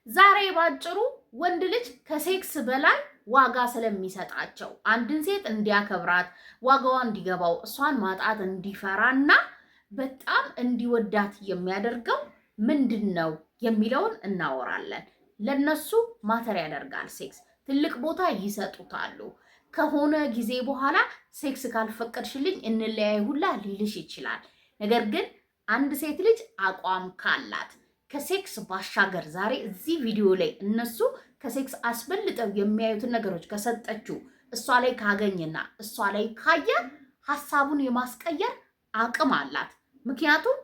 ዛሬ ባጭሩ ወንድ ልጅ ከሴክስ በላይ ዋጋ ስለሚሰጣቸው አንድን ሴት እንዲያከብራት ዋጋዋ እንዲገባው እሷን ማጣት እንዲፈራና በጣም እንዲወዳት የሚያደርገው ምንድነው የሚለውን እናወራለን። ለነሱ ማተር ያደርጋል ሴክስ፣ ትልቅ ቦታ ይሰጡታሉ። ከሆነ ጊዜ በኋላ ሴክስ ካልፈቀድሽልኝ እንለያይ ሁላ ሊልሽ ይችላል። ነገር ግን አንድ ሴት ልጅ አቋም ካላት ከሴክስ ባሻገር ዛሬ እዚህ ቪዲዮ ላይ እነሱ ከሴክስ አስበልጠው የሚያዩትን ነገሮች ከሰጠችው እሷ ላይ ካገኘና እሷ ላይ ካየ ሀሳቡን የማስቀየር አቅም አላት። ምክንያቱም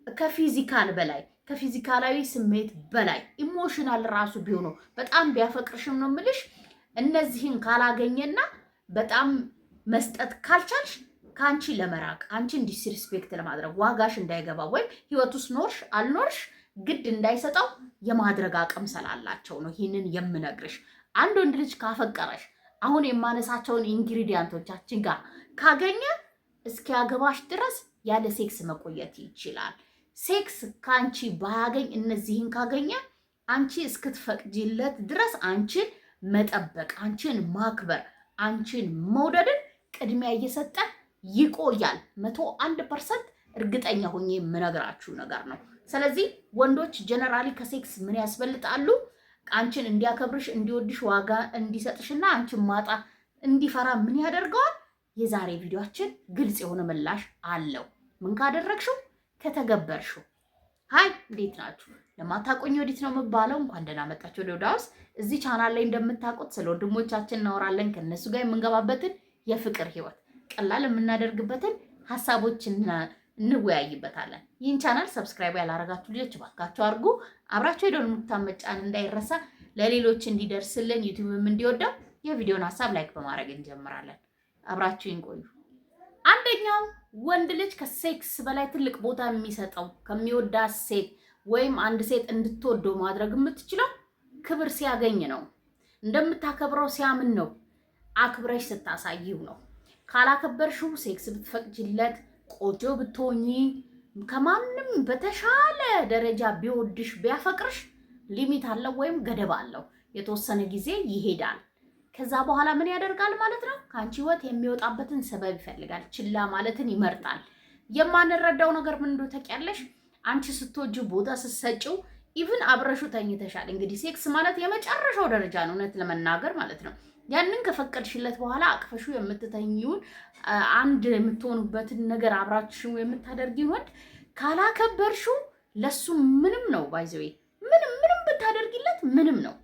ከፊዚካል በላይ ከፊዚካላዊ ስሜት በላይ ኢሞሽናል ራሱ ቢሆኑ በጣም ቢያፈቅርሽም ነው የምልሽ እነዚህን ካላገኘና በጣም መስጠት ካልቻልሽ ከአንቺ ለመራቅ አንቺን ዲስሪስፔክት ለማድረግ ዋጋሽ እንዳይገባ ወይም ህይወት ውስጥ ኖርሽ አልኖርሽ ግድ እንዳይሰጠው የማድረግ አቅም ስላላቸው ነው ይህንን የምነግርሽ። አንድ ወንድ ልጅ ካፈቀረሽ አሁን የማነሳቸውን ኢንግሪዲየንቶቻችን ጋር ካገኘ እስኪያገባሽ ድረስ ያለ ሴክስ መቆየት ይችላል። ሴክስ ከአንቺ ባያገኝ እነዚህን ካገኘ አንቺ እስክትፈቅጂለት ድረስ አንቺን መጠበቅ፣ አንቺን ማክበር፣ አንቺን መውደድን ቅድሚያ እየሰጠ ይቆያል። 101% እርግጠኛ ሆኜ የምነግራችሁ ነገር ነው። ስለዚህ ወንዶች ጀነራሊ ከሴክስ ምን ያስበልጣሉ? አንቺን እንዲያከብርሽ፣ እንዲወድሽ፣ ዋጋ እንዲሰጥሽና አንቺን ማጣ እንዲፈራ ምን ያደርገዋል? የዛሬ ቪዲዮአችን ግልጽ የሆነ ምላሽ አለው። ምን ካደረግሽው? ከተገበርሽው። ሃይ እንዴት ናችሁ? ለማታቆኝ ወዲት ነው የምባለው። እንኳን ደህና መጣችሁ ወደ ዮዳውስ። እዚህ ቻናል ላይ እንደምታውቁት ስለ ወንድሞቻችን እናወራለን። ከነሱ ጋር የምንገባበትን የፍቅር ህይወት ቀላል የምናደርግበትን ሀሳቦችን እንወያይበታለን። ይህን ቻናል ሰብስክራይብ ያላረጋችሁ ልጆች እባካችሁ አድርጉ። አብራችሁ የደወል ምልክቱን መጫን እንዳይረሳ፣ ለሌሎች እንዲደርስልን ዩቲዩብም እንዲወደው የቪዲዮን ሀሳብ ላይክ በማድረግ እንጀምራለን። አብራችሁን ቆዩ። አንደኛው ወንድ ልጅ ከሴክስ በላይ ትልቅ ቦታ የሚሰጠው ከሚወዳት ሴት ወይም አንድ ሴት እንድትወደው ማድረግ የምትችለው ክብር ሲያገኝ ነው። እንደምታከብረው ሲያምን ነው። አክብረሽ ስታሳይው ነው። ካላከበርሽው ሴክስ ብትፈቅጂለት ቆጆ ብትሆኚ ከማንም በተሻለ ደረጃ ቢወድሽ ቢያፈቅርሽ ሊሚት አለው ወይም ገደብ አለው። የተወሰነ ጊዜ ይሄዳል። ከዛ በኋላ ምን ያደርጋል ማለት ነው? ከአንቺ ህይወት የሚወጣበትን ሰበብ ይፈልጋል። ችላ ማለትን ይመርጣል። የማንረዳው ነገር ምን እንደሆነ ታውቂያለሽ? አንቺ ስትወጂው ቦታ ስትሰጪው ኢቭን አብረሹ ተኝተሻል። እንግዲህ ሴክስ ማለት የመጨረሻው ደረጃ ነው እውነት ለመናገር ማለት ነው። ያንን ከፈቀድሽለት በኋላ አቅፈሹ የምትተኝውን አንድ የምትሆኑበትን ነገር አብራችሁ የምታደርጊው ወንድ ካላከበርሽው ለሱ ምንም ነው። ባይዘዌ ምንም ብታደርጊለት ምንም ነው።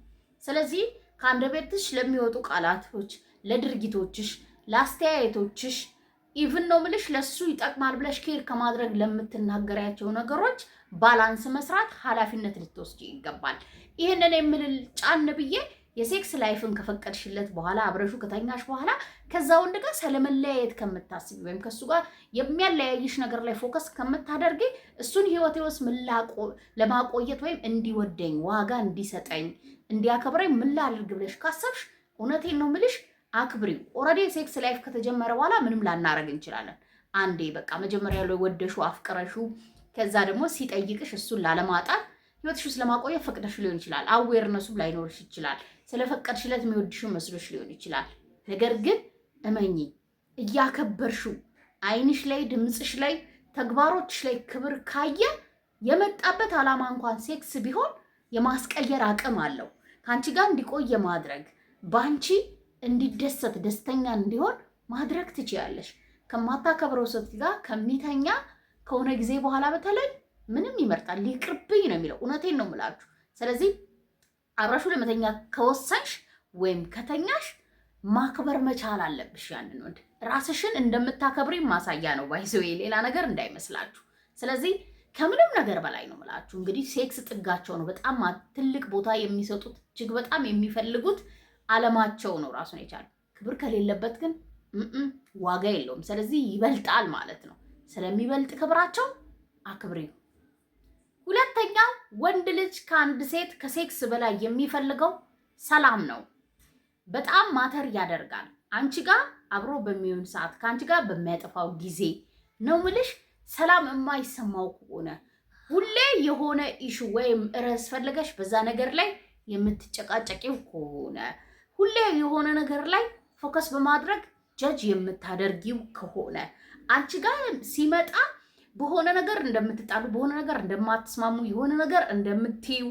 ስለዚህ ከአንደበትሽ ለሚወጡ ቃላቶች፣ ለድርጊቶችሽ፣ ለአስተያየቶችሽ ኢቭን ነው ምልሽ ለሱ ይጠቅማል ብለሽ ኬር ከማድረግ ለምትናገሪያቸው ነገሮች ባላንስ መስራት ኃላፊነት ልትወስጂ ይገባል። ይህንን የምልል ጫን ብዬ የሴክስ ላይፍን ከፈቀድሽለት በኋላ አብረሹ ከተኛሽ በኋላ ከዛ ወንድ ጋር ስለመለያየት ከምታስቢ ወይም ከሱ ጋር የሚያለያይሽ ነገር ላይ ፎከስ ከምታደርጊ እሱን ህይወቴ ውስጥ ለማቆየት ወይም እንዲወደኝ ዋጋ እንዲሰጠኝ እንዲያከብረኝ ምን ላድርግ ብለሽ ካሰብሽ እውነቴን ነው ምልሽ አክብሪው። ኦልሬዲ ሴክስ ላይፍ ከተጀመረ በኋላ ምንም ላናረግ እንችላለን። አንዴ በቃ መጀመሪያ ላይ ወደሹ አፍቅረሹ ከዛ ደግሞ ሲጠይቅሽ እሱን ላለማጣት ህይወትሽ ውስጥ ለማቆየት ፈቅደሽ ሊሆን ይችላል። አዌርነሱም ላይኖርሽ ይችላል። ስለፈቀድሽለት የሚወድሽው መስሎሽ ሊሆን ይችላል። ነገር ግን እመኚ እያከበርሽው አይንሽ ላይ ድምፅሽ ላይ ተግባሮችሽ ላይ ክብር ካየ የመጣበት ዓላማ እንኳን ሴክስ ቢሆን የማስቀየር አቅም አለው። ከአንቺ ጋር እንዲቆይ ማድረግ በአንቺ እንዲደሰት ደስተኛ እንዲሆን ማድረግ ትችያለሽ። ከማታከብረው ሴት ጋር ከሚተኛ ከሆነ ጊዜ በኋላ በተለይ ምንም ይመርጣል። ሊቅርብኝ ነው የሚለው። እውነቴን ነው የምላችሁ። ስለዚህ አብረሹ ለመተኛ ከወሰንሽ ወይም ከተኛሽ ማክበር መቻል አለብሽ። ያንን ወንድ ራስሽን እንደምታከብሪ ማሳያ ነው። ባይዘው ሌላ ነገር እንዳይመስላችሁ። ስለዚህ ከምንም ነገር በላይ ነው የምላችሁ። እንግዲህ ሴክስ ጥጋቸው ነው። በጣም ትልቅ ቦታ የሚሰጡት እጅግ በጣም የሚፈልጉት ዓለማቸው ነው ራሱን የቻለ። ክብር ከሌለበት ግን ዋጋ የለውም። ስለዚህ ይበልጣል ማለት ነው። ስለሚበልጥ ክብራቸው አክብሪው። ሁለተኛው ወንድ ልጅ ከአንድ ሴት ከሴክስ በላይ የሚፈልገው ሰላም ነው። በጣም ማተር ያደርጋል። አንቺ ጋር አብሮ በሚሆን ሰዓት ከአንቺ ጋር በሚያጠፋው ጊዜ ነው ምልሽ። ሰላም የማይሰማው ከሆነ ሁሌ የሆነ ኢሹ ወይም ርዕስ ፈልገሽ በዛ ነገር ላይ የምትጨቃጨቂው ከሆነ ሁሌ የሆነ ነገር ላይ ፎከስ በማድረግ ጀጅ የምታደርጊው ከሆነ አንቺ ጋር ሲመጣ በሆነ ነገር እንደምትጣሉ፣ በሆነ ነገር እንደማትስማሙ፣ የሆነ ነገር እንደምትዩ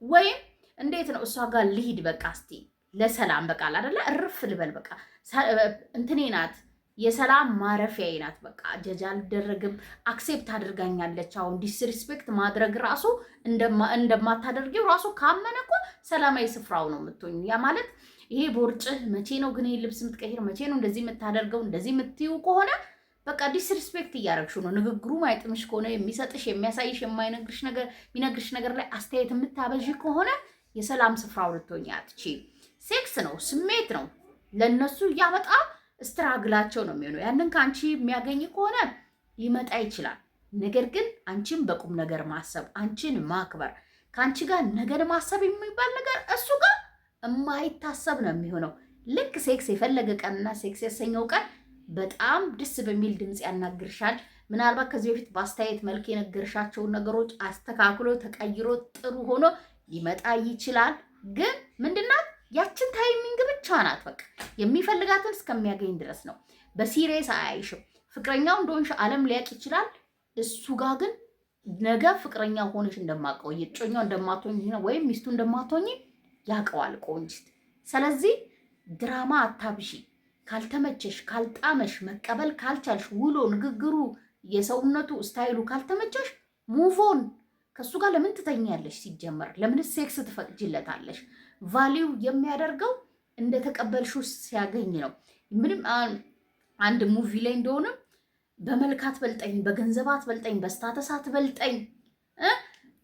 ወይም እንዴት ነው እሷ ጋር ልሂድ በቃ እስቲ ለሰላም በቃ አይደለ እርፍ ልበል በቃ እንትኔ ናት የሰላም ማረፊያዬ ናት በቃ ጀጅ አልደረግም አክሴፕት አድርጋኛለች። አሁን ዲስሪስፔክት ማድረግ ራሱ እንደማታደርጊው ራሱ ካመነ እኮ ሰላማዊ ስፍራው ነው የምትሆኝ። ያ ማለት ይሄ ቦርጭህ መቼ ነው ግን ልብስ የምትቀይር መቼ ነው እንደዚህ የምታደርገው እንደዚህ የምትዩ ከሆነ በቃ ዲስሪስፔክት እያደረግሽው ነው። ንግግሩ ማይጥምሽ ከሆነ የሚሰጥሽ የሚያሳይሽ የሚነግርሽ ነገር ላይ አስተያየት የምታበዥ ከሆነ የሰላም ስፍራው ልትሆኝ አትችይም። ሴክስ ነው፣ ስሜት ነው። ለነሱ ያ በጣም ስትራግላቸው ነው የሚሆነው። ያንን ከአንቺ የሚያገኝ ከሆነ ሊመጣ ይችላል። ነገር ግን አንቺን በቁም ነገር ማሰብ፣ አንቺን ማክበር፣ ከአንቺ ጋር ነገር ማሰብ የሚባል ነገር እሱ ጋር የማይታሰብ ነው የሚሆነው። ልክ ሴክስ የፈለገ ቀንና ሴክስ ያሰኘው ቀን በጣም ደስ በሚል ድምፅ ያናግርሻል። ምናልባት ከዚህ በፊት በአስተያየት መልክ የነገርሻቸውን ነገሮች አስተካክሎ ተቀይሮ ጥሩ ሆኖ ሊመጣ ይችላል። ግን ምንድናት ያችን ታይሚንግ ብቻ ናት። በቃ የሚፈልጋትን እስከሚያገኝ ድረስ ነው። በሲሪየስ አያይሽም። ፍቅረኛው እንደሆንሽ ዓለም ሊያውቅ ይችላል። እሱ ጋር ግን ነገ ፍቅረኛ ሆነሽ እንደማቆይ እጮኛው እንደማትሆኝ ወይም ሚስቱ እንደማትሆኝ ያውቀዋል ቆንጂት። ስለዚህ ድራማ አታብሺ። ካልተመቸሽ፣ ካልጣመሽ፣ መቀበል ካልቻልሽ፣ ውሎ ንግግሩ፣ የሰውነቱ ስታይሉ ካልተመቸሽ ሙቮን። ከሱ ጋር ለምን ትተኛለሽ? ሲጀመር ለምን ሴክስ ትፈቅጂለታለሽ? ቫሊዩ የሚያደርገው እንደተቀበልሽው ሲያገኝ ነው። ምንም አንድ ሙቪ ላይ እንደሆነ በመልክ አትበልጠኝ፣ በገንዘብ አትበልጠኝ፣ በስታተስ አትበልጠኝ፣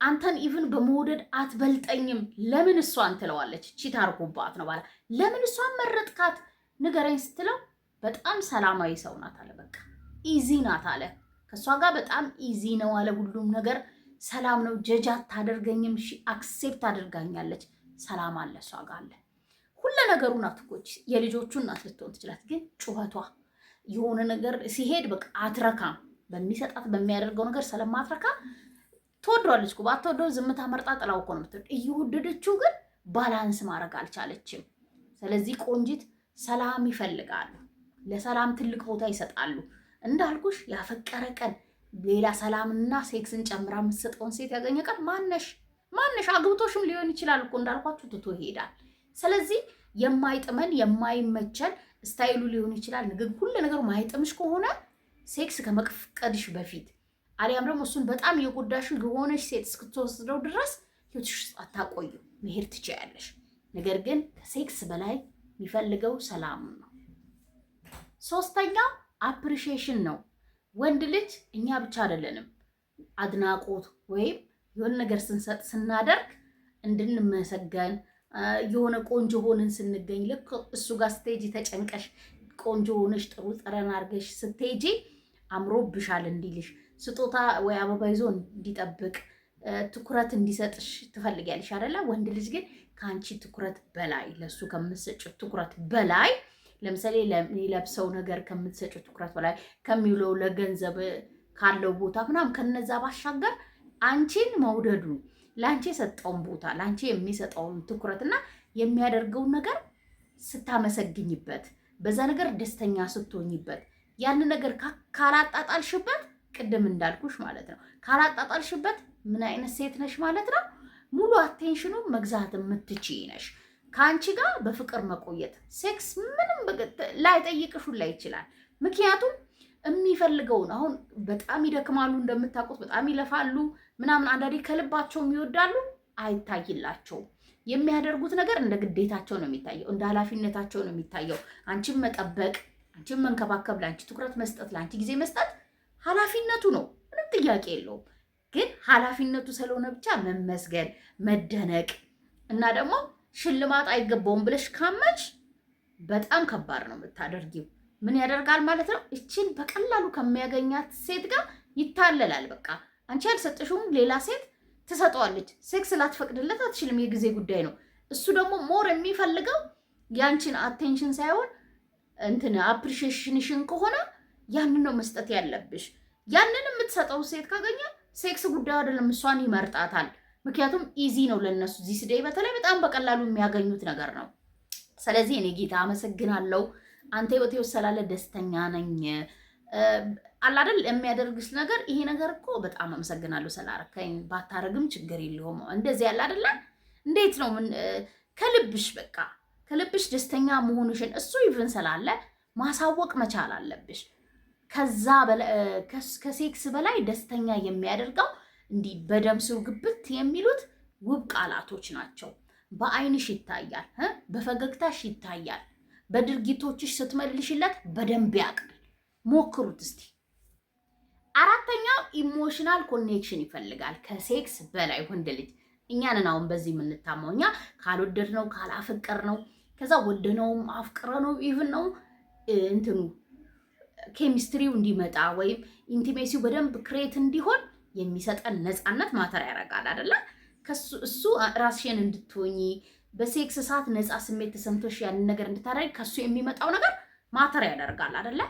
አንተን ኢቭን በመውደድ አትበልጠኝም። ለምን እሷን ትለዋለች? ቺት አርጎባት ነው ባላ። ለምን እሷን መረጥካት ንገረኝ ስትለው በጣም ሰላማዊ ሰው ናት አለ። በቃ ኢዚ ናት አለ። ከእሷ ጋር በጣም ኢዚ ነው አለ። ሁሉም ነገር ሰላም ነው። ጀጅ አታደርገኝም። አክሴፕት አድርጋኛለች። ሰላም አለ እሷ ጋር አለ። ሁሉ ነገሩ ናት እኮ የልጆቹ እናት ልትሆን ትችላት። ግን ጩኸቷ የሆነ ነገር ሲሄድ በቃ አትረካም። በሚሰጣት በሚያደርገው ነገር ስለማትረካ ትወደዋለች እኮ። ባትወደው ዝምታ መርጣ ጥላው እኮ ነው የምትወደው። እየወደደችው ግን ባላንስ ማድረግ አልቻለችም። ስለዚህ ቆንጂት ሰላም ይፈልጋሉ። ለሰላም ትልቅ ቦታ ይሰጣሉ። እንዳልኩሽ ያፈቀረ ቀን ሌላ ሰላምና ሴክስን ጨምራ የምትሰጠውን ሴት ያገኘ ቀን ማነሽ አግብቶሽም ሊሆን ይችላል እኮ እንዳልኳችሁ ትቶ ይሄዳል። ስለዚህ የማይጥመን የማይመቸን ስታይሉ ሊሆን ይችላል። ሁሉ ነገሩ ማይጥምሽ ከሆነ ሴክስ ከመፍቀድሽ በፊት አሊያም ደግሞ እሱን በጣም የጎዳሽ የሆነሽ ሴት እስክትወስደው ድረስ ህይወትሽ አታቆዩ፣ መሄድ ትችያለሽ። ነገር ግን ከሴክስ በላይ የሚፈልገው ሰላም ነው። ሶስተኛው አፕሪሺዬሽን ነው። ወንድ ልጅ እኛ ብቻ አይደለንም አድናቆት ወይም የሆነ ነገር ስንሰጥ ስናደርግ እንድንመሰገን የሆነ ቆንጆ ሆነን ስንገኝ ልክ እሱ ጋር ስትሄጂ ተጨንቀሽ ቆንጆ ሆነሽ ጥሩ ጠረን አድርገሽ ስትሄጂ አምሮብሻል እንዲልሽ ስጦታ ወይ አበባ ይዞ እንዲጠብቅ ትኩረት እንዲሰጥሽ ትፈልጊያለሽ አይደለ? ወንድ ልጅ ግን ከአንቺ ትኩረት በላይ ለሱ ከምትሰጪው ትኩረት በላይ ለምሳሌ ለሚለብሰው ነገር ከምትሰጪው ትኩረት በላይ ከሚውለው ለገንዘብ ካለው ቦታ ምናምን ከነዛ ባሻገር አንቺን መውደዱ ለአንቺ የሰጠውን ቦታ ለአንቺ የሚሰጠውን ትኩረትና የሚያደርገውን ነገር ስታመሰግኝበት በዛ ነገር ደስተኛ ስትሆኝበት ያንን ነገር ካላጣጣልሽበት ቅድም እንዳልኩሽ ማለት ነው ካላጣጣልሽበት ምን አይነት ሴት ነሽ ማለት ነው? ሙሉ አቴንሽኑ መግዛት የምትችይ ነሽ። ከአንቺ ጋር በፍቅር መቆየት ሴክስ ምንም ላይጠይቅሽ ሁላ ይችላል። ምክንያቱም የሚፈልገውን አሁን በጣም ይደክማሉ፣ እንደምታውቁት በጣም ይለፋሉ ምናምን። አንዳንዴ ከልባቸውም ይወዳሉ፣ አይታይላቸውም። የሚያደርጉት ነገር እንደ ግዴታቸው ነው የሚታየው፣ እንደ ኃላፊነታቸው ነው የሚታየው። አንቺን መጠበቅ፣ አንቺን መንከባከብ፣ ለአንቺ ትኩረት መስጠት፣ ለአንቺ ጊዜ መስጠት ኃላፊነቱ ነው። ምንም ጥያቄ የለውም። ግን ኃላፊነቱ ስለሆነ ብቻ መመስገን፣ መደነቅ እና ደግሞ ሽልማት አይገባውም ብለሽ ካመንሽ በጣም ከባድ ነው የምታደርጊው። ምን ያደርጋል ማለት ነው? እችን በቀላሉ ከሚያገኛት ሴት ጋር ይታለላል። በቃ አንቺ ያልሰጠሽውን ሌላ ሴት ትሰጠዋለች። ሴክስ ላትፈቅድለት አትችልም፣ የጊዜ ጉዳይ ነው። እሱ ደግሞ ሞር የሚፈልገው ያንቺን አቴንሽን ሳይሆን እንትን አፕሪሺዬሽንሽን ከሆነ ያንን ነው መስጠት ያለብሽ። ያንን የምትሰጠው ሴት ካገኘ ሴክስ ጉዳዩ አይደለም፣ እሷን ይመርጣታል። ምክንያቱም ኢዚ ነው ለነሱ ዚስ ዴይ በተለይ በጣም በቀላሉ የሚያገኙት ነገር ነው። ስለዚህ እኔ ጌታ አመሰግናለሁ። አንተ ህይወቴ ውስጥ ስላለ ደስተኛ ነኝ። አላደል የሚያደርግሽ ነገር ይሄ ነገር እኮ በጣም አመሰግናለሁ ስላረከኝ፣ ባታረግም ችግር የለውም እንደዚህ ያለ አይደለ? እንዴት ነው ከልብሽ በቃ ከልብሽ ደስተኛ መሆንሽን እሱ ይብን ስላለ ማሳወቅ መቻል አለብሽ። ከዛ ከሴክስ በላይ ደስተኛ የሚያደርገው እንዲህ በደም ስር ግብት የሚሉት ውብ ቃላቶች ናቸው። በአይንሽ ይታያል፣ በፈገግታሽ ይታያል፣ በድርጊቶችሽ ስትመልሽለት በደንብ ያውቃል። ሞክሩት እስቲ። አራተኛው ኢሞሽናል ኮኔክሽን ይፈልጋል ከሴክስ በላይ ወንድ ልጅ። እኛንን አሁን በዚህ የምንታማው እኛ ካልወደድ ነው ካላፈቀር ነው ከዛ ወደነውም አፍቅረ ነው ኢቭን ነው እንትኑ ኬሚስትሪው እንዲመጣ ወይም ኢንቲሜሲው በደንብ ክሬት እንዲሆን የሚሰጠን ነፃነት ማተር ያደርጋል አይደለ? እሱ ራስሽን እንድትሆኚ በሴክስ ሰዓት ነፃ ስሜት ተሰምቶሽ ያንን ነገር እንድታደርጊ ከሱ የሚመጣው ነገር ማተር ያደርጋል አይደለ?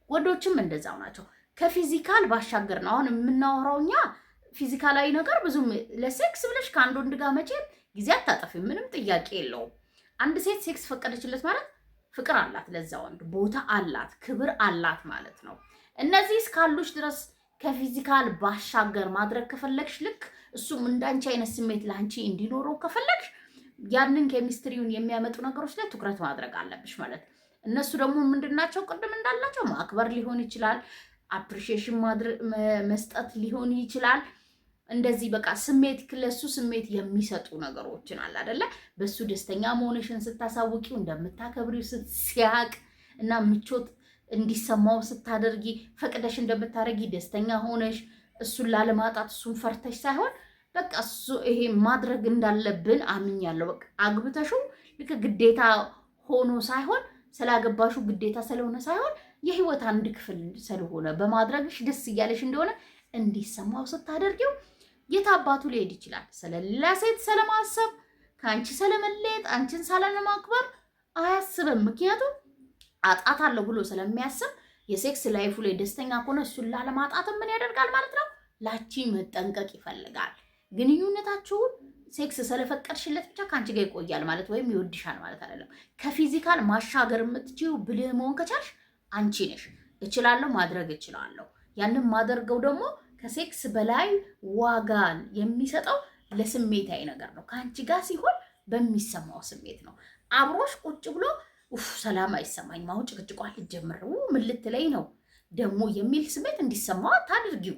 ወንዶችም እንደዛው ናቸው። ከፊዚካል ባሻገር ነው አሁን የምናወራው እኛ ፊዚካላዊ ነገር ብዙም ለሴክስ ብለሽ ከአንድ ወንድ ጋር መቼም ጊዜ አታጠፊም፣ ምንም ጥያቄ የለውም። አንድ ሴት ሴክስ ፈቀደችለት ማለት ፍቅር አላት፣ ለዛ ወንድ ቦታ አላት፣ ክብር አላት ማለት ነው። እነዚህ እስካሉሽ ድረስ ከፊዚካል ባሻገር ማድረግ ከፈለግሽ ልክ እሱም እንዳንቺ አይነት ስሜት ለአንቺ እንዲኖረው ከፈለግሽ ያንን ኬሚስትሪውን የሚያመጡ ነገሮች ላይ ትኩረት ማድረግ አለብሽ ማለት ነው። እነሱ ደግሞ ምንድናቸው? ቅድም እንዳላቸው ማክበር ሊሆን ይችላል፣ አፕሪሺዬሽን መስጠት ሊሆን ይችላል። እንደዚህ በቃ ስሜት ለሱ ስሜት የሚሰጡ ነገሮችን አለ አይደለ? በሱ ደስተኛ መሆንሽን ስታሳውቂው እንደምታከብሪው ሲያቅ እና ምቾት እንዲሰማው ስታደርጊ ፈቅደሽ እንደምታደርጊ ደስተኛ ሆነሽ እሱን ላለማጣት እሱን ፈርተሽ ሳይሆን በቃ እሱ ይሄ ማድረግ እንዳለብን አምኛለሁ። በቃ አግብተሹ ልክ ግዴታ ሆኖ ሳይሆን ስላገባሹ ግዴታ ስለሆነ ሳይሆን የህይወት አንድ ክፍል ስለሆነ በማድረግሽ ደስ እያለሽ እንደሆነ እንዲሰማው ስታደርጊው የት አባቱ ሊሄድ ይችላል? ስለሌላ ሴት ስለማሰብ ከአንቺ ስለመለየት አንቺን ሳላለማክበር አያስብም። ምክንያቱም አጣታለሁ ብሎ ስለሚያስብ የሴክስ ላይፉ ላይ ደስተኛ ከሆነ እሱን ላለማጣት ምን ያደርጋል ማለት ነው? ላቺ መጠንቀቅ ይፈልጋል። ግንኙነታችሁን ሴክስ ስለፈቀድሽለት ብቻ ከአንቺ ጋር ይቆያል ማለት ወይም ይወድሻል ማለት አይደለም። ከፊዚካል ማሻገር የምትችይው ብልህ መሆን ከቻልሽ አንቺ ነሽ። እችላለሁ፣ ማድረግ እችላለሁ። ያንን ማደርገው ደግሞ ከሴክስ በላይ ዋጋ የሚሰጠው ለስሜታዊ ነገር ነው። ከአንቺ ጋር ሲሆን በሚሰማው ስሜት ነው። አብሮሽ ቁጭ ብሎ ሰላም አይሰማኝም፣ አሁን ጭቅጭቋ ልጀምር፣ ምን ልትለኝ ነው ደግሞ የሚል ስሜት እንዲሰማው አታድርጊው።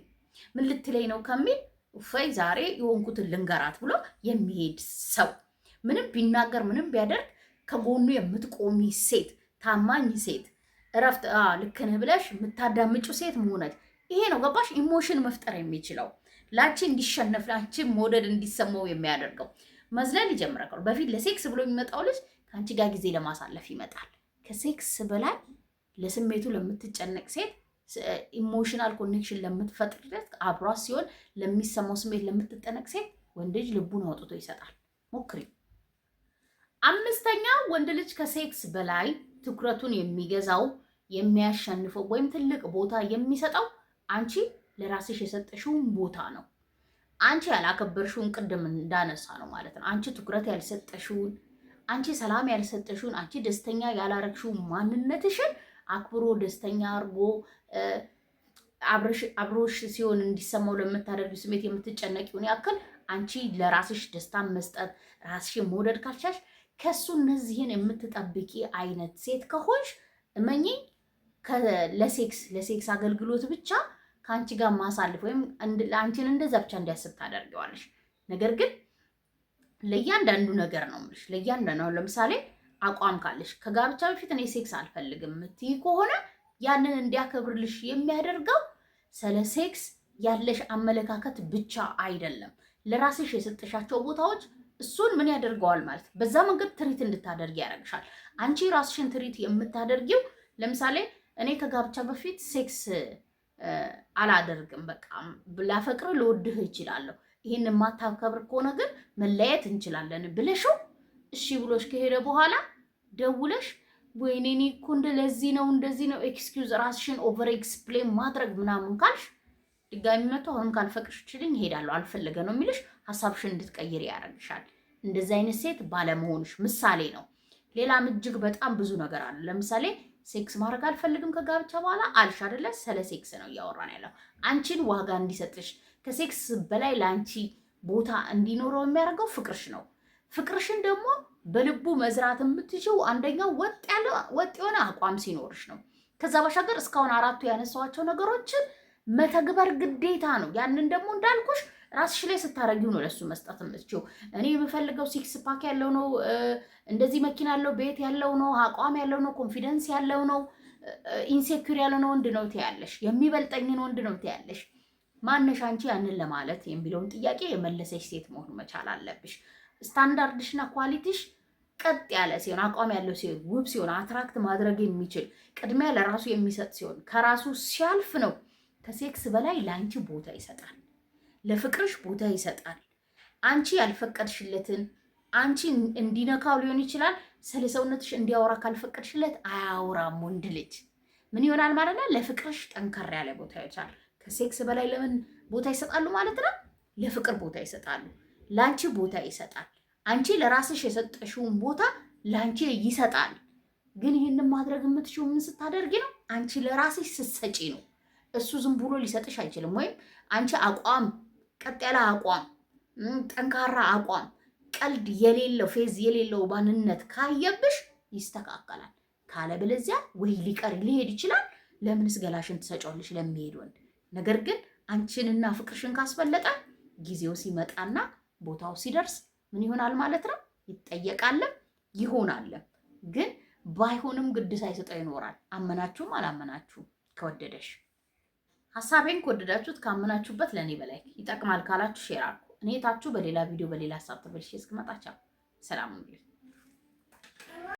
ምን ልትለኝ ነው ከሚል ፈይ ዛሬ የሆንኩትን ልንገራት ብሎ የሚሄድ ሰው ምንም ቢናገር ምንም ቢያደርግ ከጎኑ የምትቆሚ ሴት፣ ታማኝ ሴት፣ እረፍት ልክ ነህ ብለሽ የምታዳምጩ ሴት መሆነች። ይሄ ነው ገባሽ? ኢሞሽን መፍጠር የሚችለው ላንቺ እንዲሸነፍ ላንቺ መውደድ እንዲሰማው የሚያደርገው መዝለል ይጀምራል። በፊት ለሴክስ ብሎ የሚመጣው ልጅ ከአንቺ ጋር ጊዜ ለማሳለፍ ይመጣል። ከሴክስ በላይ ለስሜቱ ለምትጨነቅ ሴት ኢሞሽናል ኮኔክሽን ለምትፈጥርለት አብሯት ሲሆን ለሚሰማው ስሜት ለምትጠነቅ ሴት ወንድ ልጅ ልቡን አውጥቶ ይሰጣል። ሞክሪ። አምስተኛ ወንድ ልጅ ከሴክስ በላይ ትኩረቱን የሚገዛው የሚያሸንፈው ወይም ትልቅ ቦታ የሚሰጠው አንቺ ለራስሽ የሰጠሽውን ቦታ ነው። አንቺ ያላከበርሽውን ቅድም እንዳነሳ ነው ማለት ነው። አንቺ ትኩረት ያልሰጠሽውን፣ አንቺ ሰላም ያልሰጠሽውን፣ አንቺ ደስተኛ ያላረግሽውን ማንነትሽን አክብሮ ደስተኛ አርጎ አብሮሽ ሲሆን እንዲሰማው ለምታደርጊው ስሜት የምትጨነቂውን ያክል አንቺ ለራስሽ ደስታን መስጠት ራስሽን መውደድ ካልቻልሽ ከሱ እነዚህን የምትጠብቂ አይነት ሴት ከሆንሽ እመኚ ለሴክስ አገልግሎት ብቻ ከአንቺ ጋር ማሳልፍ ወይም አንቺን እንደዛ ብቻ እንዲያስብ ታደርገዋለሽ። ነገር ግን ለእያንዳንዱ ነገር ነው የምልሽ። ለእያንዳንዱ ለምሳሌ አቋም ካለሽ ከጋብቻ በፊት እኔ ሴክስ አልፈልግም የምትይ ከሆነ ያንን እንዲያከብርልሽ የሚያደርገው ስለ ሴክስ ያለሽ አመለካከት ብቻ አይደለም። ለራስሽ የሰጠሻቸው ቦታዎች እሱን ምን ያደርገዋል ማለት በዛ መንገድ ትሪት እንድታደርጊ ያደርግሻል። አንቺ ራስሽን ትሪት የምታደርጊው ለምሳሌ እኔ ከጋብቻ በፊት ሴክስ አላደርግም፣ በቃ ላፈቅር ልወድህ እችላለሁ፣ ይህን የማታከብር ከሆነ ግን መለያየት እንችላለን ብለሽው እሺ ብሎሽ ከሄደ በኋላ ደውለሽ ወይኔ እኔ እኮ ለዚህ ነው እንደዚህ ነው ኤክስኪውዝ ራስሽን ኦቨር ኤክስፕሌን ማድረግ ምናምን ካልሽ ድጋሚ መጥቶ አሁን ካልፈቅድሽልኝ እሄዳለሁ አልፈለገ ነው የሚልሽ ሐሳብሽን እንድትቀይር ያደርግሻል። እንደዚህ አይነት ሴት ባለመሆንሽ ምሳሌ ነው። ሌላም እጅግ በጣም ብዙ ነገር አለ። ለምሳሌ ሴክስ ማድረግ አልፈልግም ከጋብቻ በኋላ አልሽ አይደለ? ስለ ሴክስ ነው እያወራን ያለው። አንቺን ዋጋ እንዲሰጥሽ ከሴክስ በላይ ለአንቺ ቦታ እንዲኖረው የሚያደርገው ፍቅርሽ ነው። ፍቅርሽን ደግሞ በልቡ መዝራት የምትችው አንደኛው ወጥ የሆነ አቋም ሲኖርሽ ነው። ከዛ ባሻገር እስካሁን አራቱ ያነሳኋቸው ነገሮችን መተግበር ግዴታ ነው። ያንን ደግሞ እንዳልኩሽ ራስሽ ላይ ስታረጊው ነው ለሱ መስጠት የምትችው። እኔ የምፈልገው ሲክስ ፓክ ያለው ነው፣ እንደዚህ መኪና ያለው ቤት ያለው ነው፣ አቋም ያለው ነው፣ ኮንፊደንስ ያለው ነው፣ ኢንሴኩር ያለው ነው ወንድ ነው ትያለሽ፣ የሚበልጠኝን ወንድ ነው ትያለሽ። ማነሽ አንቺ ያንን ለማለት የሚለውን ጥያቄ የመለሰሽ ሴት መሆን መቻል አለብሽ። ስታንዳርድሽና ኳሊቲሽ ቀጥ ያለ ሲሆን፣ አቋም ያለው ሲሆን፣ ውብ ሲሆን፣ አትራክት ማድረግ የሚችል ቅድሚያ ለራሱ የሚሰጥ ሲሆን፣ ከራሱ ሲያልፍ ነው ከሴክስ በላይ ለአንቺ ቦታ ይሰጣል፣ ለፍቅርሽ ቦታ ይሰጣል። አንቺ ያልፈቀድሽለትን አንቺ እንዲነካው ሊሆን ይችላል፣ ስለ ሰውነትሽ እንዲያወራ ካልፈቀድሽለት አያወራም ወንድ ልጅ። ምን ይሆናል ማለት ነው? ለፍቅርሽ ጠንከር ያለ ቦታ ይሰጣል። ከሴክስ በላይ ለምን ቦታ ይሰጣሉ ማለት ነው? ለፍቅር ቦታ ይሰጣሉ፣ ለአንቺ ቦታ ይሰጣል። አንቺ ለራስሽ የሰጠሽውን ቦታ ለአንቺ ይሰጣል። ግን ይህንን ማድረግ የምትችው ምን ስታደርጊ ነው? አንቺ ለራስሽ ስትሰጪ ነው። እሱ ዝም ብሎ ሊሰጥሽ አይችልም። ወይም አንቺ አቋም፣ ቀጥ ያለ አቋም፣ ጠንካራ አቋም፣ ቀልድ የሌለው ፌዝ የሌለው ማንነት ካየብሽ ይስተካከላል። ካለበለዚያ ወይ ሊሄድ ይችላል። ለምንስ ገላሽን ትሰጫለሽ ለሚሄድ ወንድ? ነገር ግን አንቺንና ፍቅርሽን ካስፈለጠ ጊዜው ሲመጣና ቦታው ሲደርስ ምን ይሆናል ማለት ነው? ይጠየቃልም ይሆናልም። ግን ባይሆንም ግድ ሳይሰጠው ይኖራል። አመናችሁም አላመናችሁም ከወደደሽ ሐሳቤን ከወደዳችሁት ካመናችሁበት ለኔ በላይ ይጠቅማል ካላችሁ ሼር አድርጉ። እኔ ታችሁ በሌላ ቪዲዮ በሌላ ሐሳብ ተመልሼ እስክመጣ ቻው፣ ሰላም ሁኑ።